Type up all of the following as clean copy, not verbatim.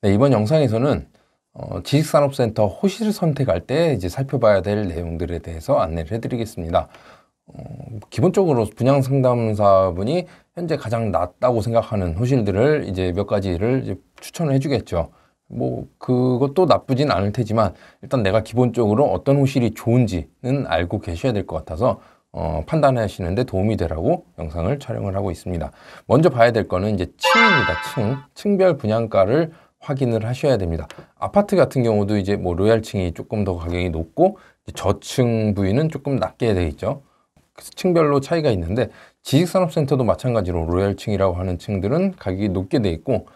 네, 이번 영상에서는 지식산업센터 호실 선택할 때 이제 살펴봐야 될 내용들에 대해서 안내를 해드리겠습니다. 기본적으로 분양 상담사분이 현재 가장 낫다고 생각하는 호실들을 이제 몇 가지를 이제 추천을 해주겠죠. 뭐 그것도 나쁘진 않을 테지만 일단 내가 기본적으로 어떤 호실이 좋은지는 알고 계셔야 될 것 같아서 판단하시는 데 도움이 되라고 영상을 촬영을 하고 있습니다. 먼저 봐야 될 거는 이제 층입니다. 층별 분양가를 확인을 하셔야 됩니다. 아파트 같은 경우도 이제 뭐 로얄층이 조금 더 가격이 높고 저층 부위는 조금 낮게 되어 있죠. 그래서 층별로 차이가 있는데 지식산업센터도 마찬가지로 로얄층이라고 하는 층들은 가격이 높게 되어 있고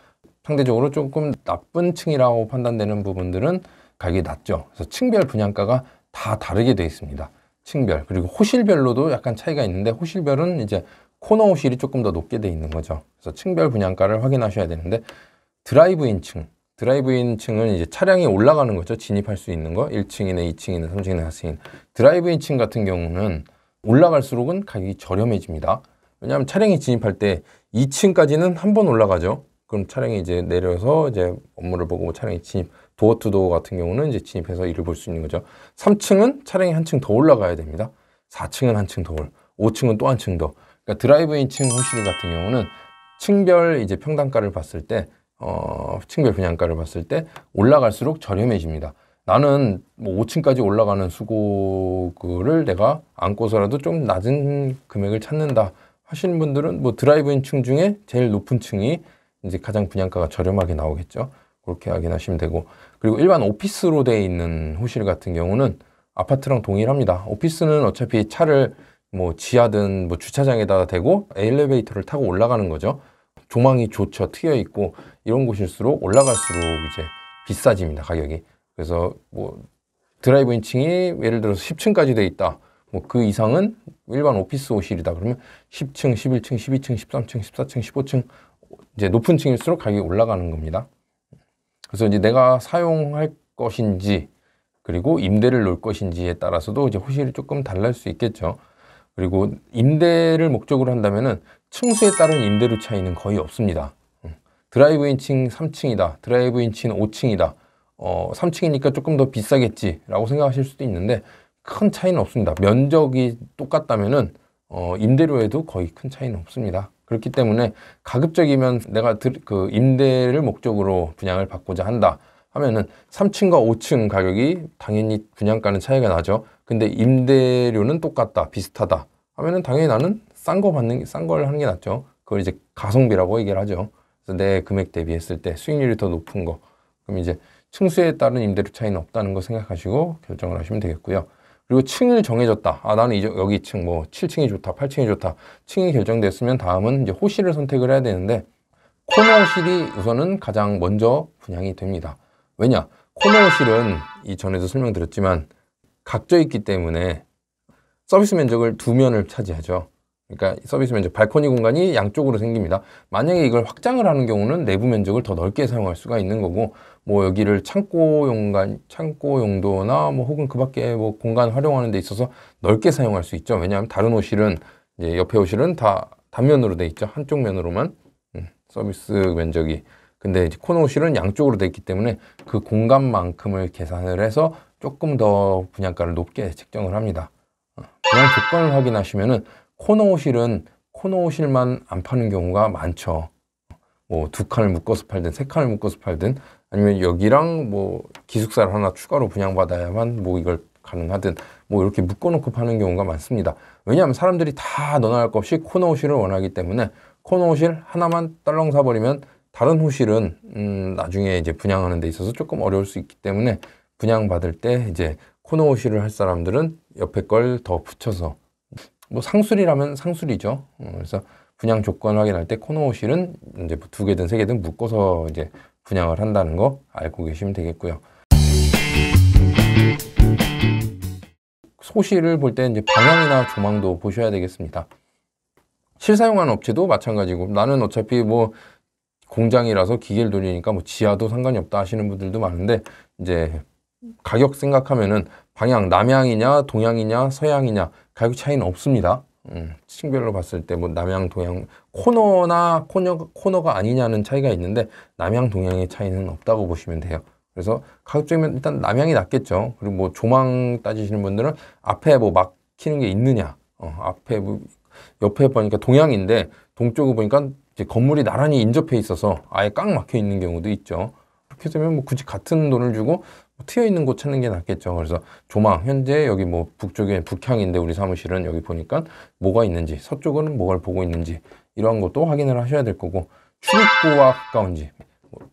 상대적으로 조금 나쁜 층이라고 판단되는 부분들은 가격이 낮죠. 그래서 층별 분양가가 다 다르게 되어 있습니다. 층별 그리고 호실별로도 약간 차이가 있는데 호실별은 이제 코너 호실이 조금 더 높게 되어 있는 거죠. 그래서 층별 분양가를 확인하셔야 되는데 드라이브인 층은 이제 차량이 올라가는 거죠. 진입할 수 있는 거 1층이나 2층이나 3층이나 4층. 드라이브인 층 같은 경우는 올라갈수록은 가격이 저렴해집니다. 왜냐하면 차량이 진입할 때 2층까지는 한 번 올라가죠. 그럼 차량이 이제 내려서 이제 업무를 보고 차량이 도어 투 도어 같은 경우는 이제 진입해서 일을 볼 수 있는 거죠. 3층은 차량이 한 층 더 올라가야 됩니다. 4층은 한 층 더 5층은 또 한 층 더. 그러니까 드라이브인 층 호실 같은 경우는 층별 이제 평당가를 봤을 때 층별 분양가를 봤을 때 올라갈수록 저렴해집니다. 나는 뭐 5층까지 올라가는 수고를 내가 안고서라도 좀 낮은 금액을 찾는다 하시는 분들은 뭐 드라이브인 층 중에 제일 높은 층이 이제 가장 분양가가 저렴하게 나오겠죠. 그렇게 확인하시면 되고, 그리고 일반 오피스로 되어 있는 호실 같은 경우는 아파트랑 동일합니다. 오피스는 어차피 차를 뭐 지하든 뭐 주차장에다 대고 엘리베이터를 타고 올라가는 거죠. 조망이 좋죠. 트여 있고 이런 곳일수록 올라갈수록 이제 비싸집니다. 가격이. 그래서 뭐 드라이브인 층이 예를 들어서 10층까지 돼 있다. 뭐 그 이상은 일반 오피스 호실이다. 그러면 10층, 11층, 12층, 13층, 14층, 15층 이제 높은 층일수록 가격이 올라가는 겁니다. 그래서 이제 내가 사용할 것인지 그리고 임대를 놓을 것인지에 따라서도 이제 호실이 조금 달라질 수 있겠죠. 그리고 임대를 목적으로 한다면은 층수에 따른 임대료 차이는 거의 없습니다. 드라이브인 층 3층이다. 드라이브인 층 5층이다. 3층이니까 조금 더 비싸겠지라고 생각하실 수도 있는데 큰 차이는 없습니다. 면적이 똑같다면은 임대료에도 거의 큰 차이는 없습니다. 그렇기 때문에 가급적이면 내가 그 임대를 목적으로 분양을 받고자 한다 하면은 3층과 5층 가격이 당연히 분양가는 차이가 나죠. 근데 임대료는 똑같다, 비슷하다 하면은 당연히 나는 싼 걸 하는 게 낫죠. 그걸 이제 가성비라고 얘기를 하죠. 그래서 내 금액 대비했을 때 수익률이 더 높은 거. 그럼 이제 층수에 따른 임대료 차이는 없다는 거 생각하시고 결정을 하시면 되겠고요. 그리고 층을 정해졌다. 나는 여기 층 뭐 7층이 좋다, 8층이 좋다. 층이 결정됐으면 다음은 이제 호실을 선택을 해야 되는데 코너 호실이 우선은 가장 먼저 분양이 됩니다. 왜냐? 코너 호실은 이전에도 설명드렸지만 각져 있기 때문에 서비스 면적을 2면을 차지하죠. 그러니까 서비스 면적, 발코니 공간이 양쪽으로 생깁니다. 만약에 이걸 확장을 하는 경우는 내부 면적을 더 넓게 사용할 수가 있는 거고, 뭐 여기를 창고 용도나 뭐 혹은 그 밖에 뭐 공간 활용하는 데 있어서 넓게 사용할 수 있죠. 왜냐하면 다른 호실은 이제 옆에 호실은 다 단면으로 돼 있죠. 한쪽 면으로만 서비스 면적이. 근데 이제 코너 호실은 양쪽으로 돼 있기 때문에 그 공간만큼을 계산을 해서 조금 더 분양가를 높게 책정을 합니다. 분양 조건을 확인하시면은 코너 호실은 코너 호실만 안 파는 경우가 많죠. 뭐 2칸을 묶어서 팔든 3칸을 묶어서 팔든 아니면 여기랑 뭐 기숙사를 하나 추가로 분양받아야만 뭐 이걸 가능하든 뭐 이렇게 묶어놓고 파는 경우가 많습니다. 왜냐하면 사람들이 다 너나 할 것 없이 코너 호실을 원하기 때문에 코너 호실 하나만 딸렁 사버리면 다른 호실은 나중에 이제 분양하는 데 있어서 조금 어려울 수 있기 때문에 분양받을 때 이제 코너 호실을 할 사람들은 옆에 걸 더 붙여서 뭐 상술이라면 상술이죠. 그래서 분양 조건 확인할 때 코너 호실은 이제 2개든 3개든 묶어서 이제 분양을 한다는 거 알고 계시면 되겠고요. 호실을 볼 때 이제 방향이나 조망도 보셔야 되겠습니다. 실사용하는 업체도 마찬가지고 나는 어차피 뭐 공장이라서 기계를 돌리니까 뭐 지하도 상관이 없다 하시는 분들도 많은데 이제 가격 생각하면은 방향 남향이냐 동향이냐 서향이냐 가격 차이는 없습니다. 층별로 봤을 때 뭐 남양, 동양, 코너가 아니냐는 차이가 있는데 남양, 동양의 차이는 없다고 보시면 돼요. 그래서 가급적이면 일단 남양이 낫겠죠. 그리고 뭐 조망 따지시는 분들은 앞에 뭐 막히는 게 있느냐, 앞에 뭐 옆에 보니까 동양인데 동쪽에 보니까 이제 건물이 나란히 인접해 있어서 아예 꽉 막혀 있는 경우도 있죠. 그렇게 되면 뭐 굳이 같은 돈을 주고 트여 있는 곳 찾는 게 낫겠죠. 그래서 조망, 현재 여기 뭐 북쪽에 북향인데 우리 사무실은 여기 보니까 뭐가 있는지, 서쪽은 뭐가 보고 있는지 이러한 것도 확인을 하셔야 될 거고, 출입구와 가까운지,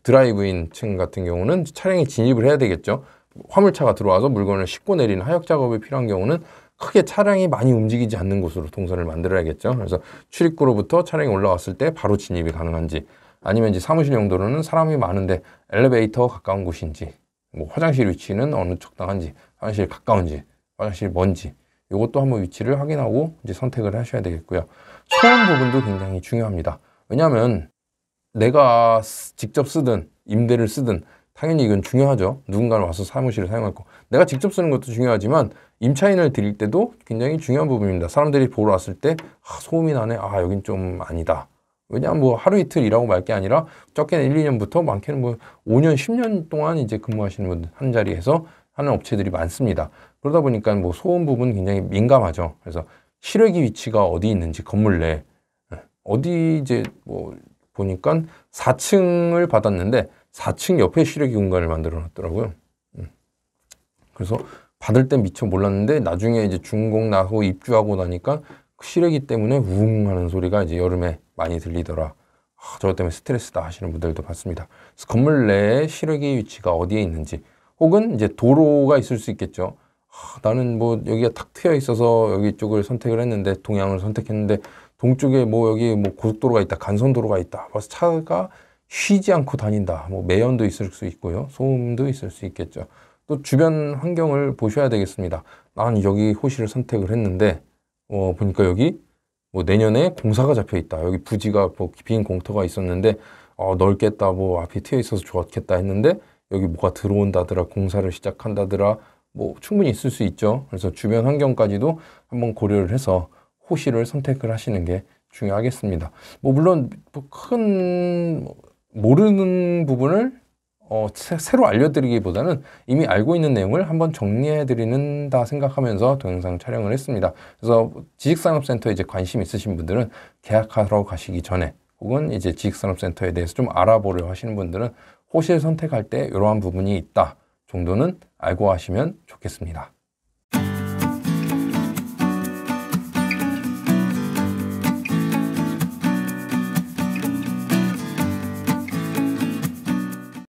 드라이브인 층 같은 경우는 차량이 진입을 해야 되겠죠. 화물차가 들어와서 물건을 싣고 내리는 하역 작업이 필요한 경우는 크게 차량이 많이 움직이지 않는 곳으로 동선을 만들어야겠죠. 그래서 출입구로부터 차량이 올라왔을 때 바로 진입이 가능한지, 아니면 이제 사무실 용도로는 사람이 많은데 엘리베이터 가까운 곳인지, 뭐 화장실 위치는 어느 적당한지, 화장실 가까운지, 화장실 먼지, 이것도 한번 위치를 확인하고 이제 선택을 하셔야 되겠고요. 소음 부분도 굉장히 중요합니다. 왜냐하면 내가 직접 쓰든 임대를 쓰든 당연히 이건 중요하죠. 누군가는 와서 사무실을 사용할 거. 내가 직접 쓰는 것도 중요하지만 임차인을 드릴 때도 굉장히 중요한 부분입니다. 사람들이 보러 왔을 때 소음이 나네. 여긴 좀 아니다. 왜냐하면 뭐 하루 이틀 일하고 말 게 아니라 적게는 1, 2년부터 많게는 뭐 5년, 10년 동안 이제 근무하시는 분들 한 자리에서 하는 업체들이 많습니다. 그러다 보니까 뭐 소음 부분 굉장히 민감하죠. 그래서 실외기 위치가 어디 있는지 건물 내 어디 이제 뭐 보니까 4층을 받았는데 4층 옆에 실외기 공간을 만들어 놨더라고요. 그래서 받을 땐 미처 몰랐는데 나중에 이제 준공 나고 입주하고 나니까 실외기 때문에 우웅 하는 소리가 이제 여름에 많이 들리더라. 저것 때문에 스트레스다 하시는 분들도 봤습니다. 그래서 건물 내에 실외기 위치가 어디에 있는지, 혹은 이제 도로가 있을 수 있겠죠. 나는 뭐 여기가 탁 트여 있어서 여기 쪽을 선택을 했는데, 동양을 선택했는데 동쪽에 뭐 여기 뭐 고속도로가 있다, 간선도로가 있다. 그래서 차가 쉬지 않고 다닌다. 뭐 매연도 있을 수 있고요. 소음도 있을 수 있겠죠. 또 주변 환경을 보셔야 되겠습니다. 난 여기 호실을 선택을 했는데 보니까 여기 뭐 내년에 공사가 잡혀 있다. 여기 부지가 뭐 빈 공터가 있었는데 넓겠다. 뭐 앞이 트여 있어서 좋았겠다 했는데 여기 뭐가 들어온다더라. 공사를 시작한다더라. 뭐 충분히 있을 수 있죠. 그래서 주변 환경까지도 한번 고려를 해서 호실을 선택을 하시는 게 중요하겠습니다. 뭐 물론 큰 모르는 부분을 새로 알려드리기보다는 이미 알고 있는 내용을 한번 정리해드리는다 생각하면서 동영상 촬영을 했습니다. 그래서 지식산업센터에 이제 관심 있으신 분들은 계약하러 가시기 전에, 혹은 이제 지식산업센터에 대해서 좀 알아보려 하시는 분들은 호실 선택할 때 이러한 부분이 있다 정도는 알고 하시면 좋겠습니다.